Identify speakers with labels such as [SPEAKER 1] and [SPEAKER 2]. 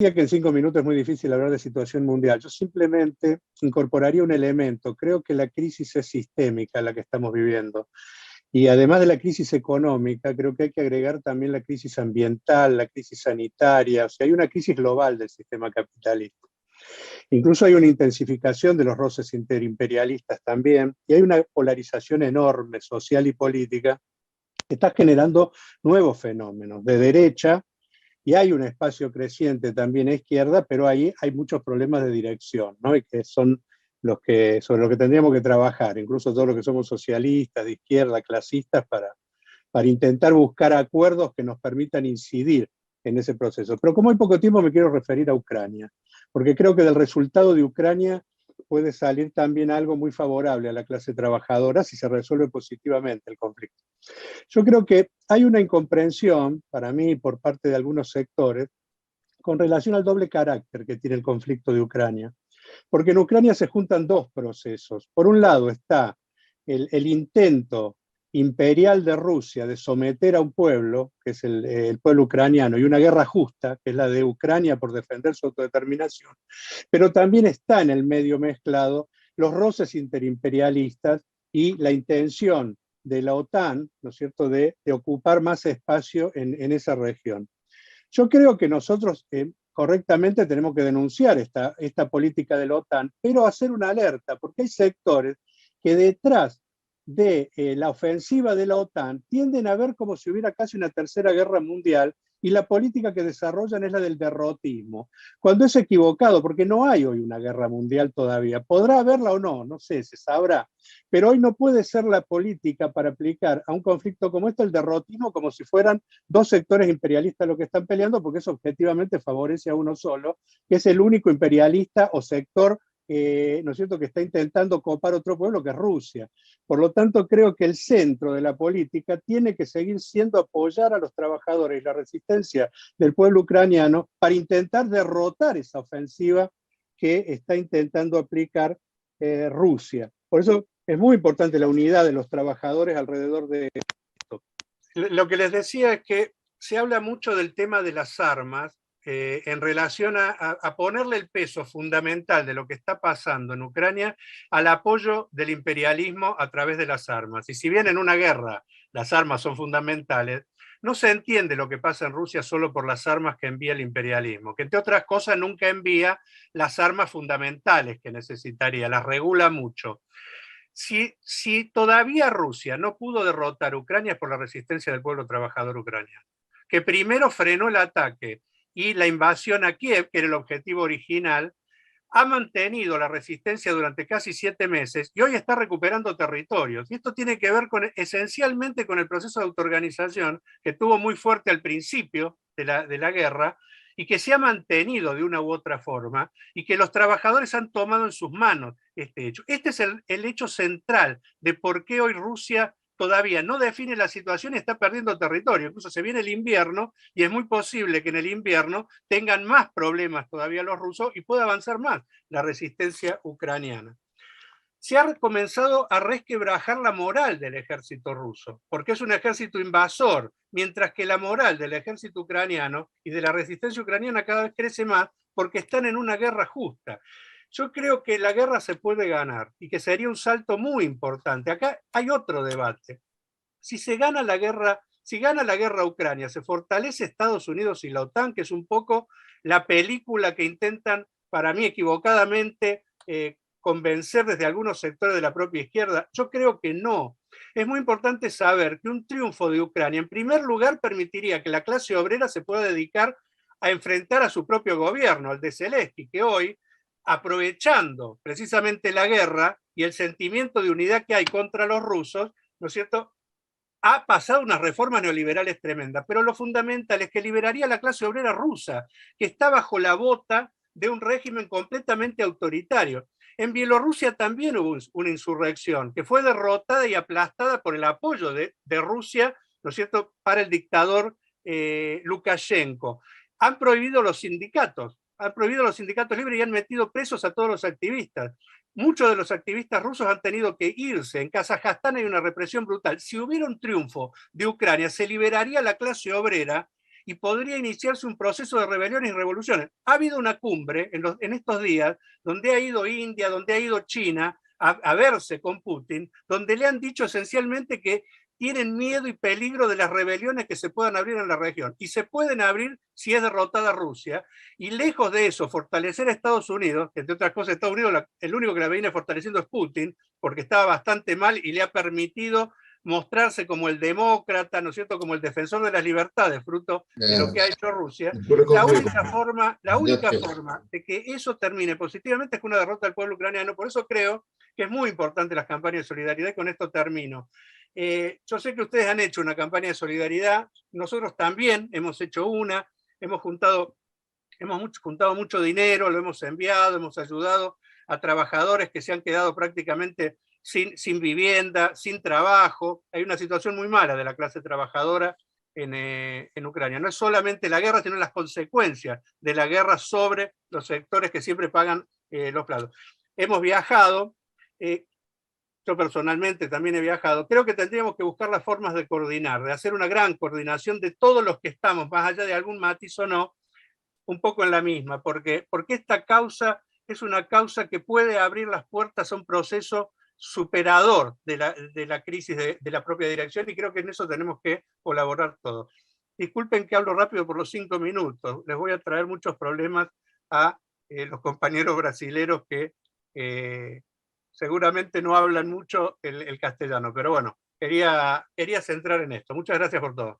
[SPEAKER 1] Decía que en 5 minutos es muy difícil hablar de situación mundial. Yo simplemente incorporaría un elemento. Creo que la crisis es sistémica la que estamos viviendo. Y además de la crisis económica, creo que hay que agregar también la crisis ambiental, la crisis sanitaria. O sea, hay una crisis global del sistema capitalista. Incluso hay una intensificación de los roces interimperialistas también. Y hay una polarización enorme social y política que está generando nuevos fenómenos de derecha. Y hay un espacio creciente también a izquierda, pero ahí hay muchos problemas de dirección, ¿no? Y que son sobre los que tendríamos que trabajar, incluso todos los que somos socialistas, de izquierda, clasistas, para intentar buscar acuerdos que nos permitan incidir en ese proceso. Pero como hay poco tiempo, me quiero referir a Ucrania, porque creo que del resultado de Ucrania puede salir también algo muy favorable a la clase trabajadora si se resuelve positivamente el conflicto. Yo creo que hay una incomprensión, para mí, por parte de algunos sectores, con relación al doble carácter que tiene el conflicto de Ucrania. Porque en Ucrania se juntan dos procesos. Por un lado está el intento imperial de Rusia de someter a un pueblo, que es el pueblo ucraniano, y una guerra justa, que es la de Ucrania por defender su autodeterminación, pero también está en el medio mezclado los roces interimperialistas y la intención de la OTAN, ¿no es cierto?, de ocupar más espacio en esa región. Yo creo que nosotros correctamente tenemos que denunciar esta política de la OTAN, pero hacer una alerta, porque hay sectores que detrás de la ofensiva de la OTAN tienden a ver como si hubiera casi una tercera guerra mundial y la política que desarrollan es la del derrotismo, cuando es equivocado, porque no hay hoy una guerra mundial todavía. Podrá haberla o no, no sé, se sabrá, pero hoy no puede ser la política para aplicar a un conflicto como este el derrotismo como si fueran dos sectores imperialistas los que están peleando, porque eso objetivamente favorece a uno solo, que es el único imperialista o sector ¿no es cierto?, que está intentando copar otro pueblo, que es Rusia. Por lo tanto, creo que el centro de la política tiene que seguir siendo apoyar a los trabajadores y la resistencia del pueblo ucraniano para intentar derrotar esa ofensiva que está intentando aplicar Rusia. Por eso es muy importante la unidad de los trabajadores alrededor de esto. Lo que les decía es que se habla mucho del tema de las armas, en relación a ponerle el peso fundamental de lo que está pasando en Ucrania al apoyo del imperialismo a través de las armas. Y si bien en una guerra las armas son fundamentales, no se entiende lo que pasa en Rusia solo por las armas que envía el imperialismo, que entre otras cosas nunca envía las armas fundamentales que necesitaría, las regula mucho. Si todavía Rusia no pudo derrotar a Ucrania es por la resistencia del pueblo trabajador ucraniano, que primero frenó el ataque y la invasión a Kiev, que era el objetivo original, ha mantenido la resistencia durante casi 7 meses y hoy está recuperando territorios. Y esto tiene que ver esencialmente con el proceso de autoorganización que tuvo muy fuerte al principio de la guerra y que se ha mantenido de una u otra forma y que los trabajadores han tomado en sus manos este hecho. Este es el hecho central de por qué hoy Rusia todavía no define la situación y está perdiendo territorio. Incluso se viene el invierno y es muy posible que en el invierno tengan más problemas todavía los rusos y pueda avanzar más la resistencia ucraniana. Se ha comenzado a resquebrajar la moral del ejército ruso, porque es un ejército invasor, mientras que la moral del ejército ucraniano y de la resistencia ucraniana cada vez crece más porque están en una guerra justa. Yo creo que la guerra se puede ganar y que sería un salto muy importante. Acá hay otro debate. Si gana la guerra Ucrania, se fortalece Estados Unidos y la OTAN, que es un poco la película que intentan, para mí equivocadamente, convencer desde algunos sectores de la propia izquierda. Yo creo que no. Es muy importante saber que un triunfo de Ucrania, en primer lugar, permitiría que la clase obrera se pueda dedicar a enfrentar a su propio gobierno, al de Zelensky, que hoy, aprovechando precisamente la guerra y el sentimiento de unidad que hay contra los rusos, ¿no es cierto?, ha pasado unas reformas neoliberales tremendas, pero lo fundamental es que liberaría a la clase obrera rusa, que está bajo la bota de un régimen completamente autoritario. En Bielorrusia también hubo una insurrección que fue derrotada y aplastada por el apoyo de Rusia, ¿no es cierto?, para el dictador Lukashenko. Han prohibido los sindicatos libres y han metido presos a todos los activistas. Muchos de los activistas rusos han tenido que irse. En Kazajstán hay una represión brutal. Si hubiera un triunfo de Ucrania, se liberaría la clase obrera y podría iniciarse un proceso de rebeliones y revoluciones. Ha habido una cumbre en estos días donde ha ido India, donde ha ido China a verse con Putin, donde le han dicho esencialmente que tienen miedo y peligro de las rebeliones que se puedan abrir en la región. Y se pueden abrir si es derrotada Rusia. Y lejos de eso, fortalecer a Estados Unidos, que entre otras cosas Estados Unidos el único que la viene fortaleciendo es Putin, porque estaba bastante mal y le ha permitido mostrarse como el demócrata, ¿no es cierto?, como el defensor de las libertades, fruto de lo que ha hecho Rusia. La única forma de que eso termine positivamente es con una derrota del pueblo ucraniano. Por eso creo que es muy importante las campañas de solidaridad, y con esto termino. Yo sé que ustedes han hecho una campaña de solidaridad, nosotros también hemos hecho una, hemos juntado mucho dinero, lo hemos enviado, hemos ayudado a trabajadores que se han quedado prácticamente sin vivienda, sin trabajo. Hay una situación muy mala de la clase trabajadora en Ucrania. No es solamente la guerra, sino las consecuencias de la guerra sobre los sectores que siempre pagan los platos. Hemos viajado, yo personalmente también he viajado. Creo que tendríamos que buscar las formas de coordinar, de hacer una gran coordinación de todos los que estamos, más allá de algún matiz o no, un poco en la misma, porque esta causa es una causa que puede abrir las puertas a un proceso superador de la crisis de la propia dirección, y creo que en eso tenemos que colaborar todos. Disculpen que hablo rápido por los 5 minutos, les voy a traer muchos problemas a los compañeros brasileros que seguramente no hablan mucho el castellano, pero bueno, quería centrar en esto. Muchas gracias por todo.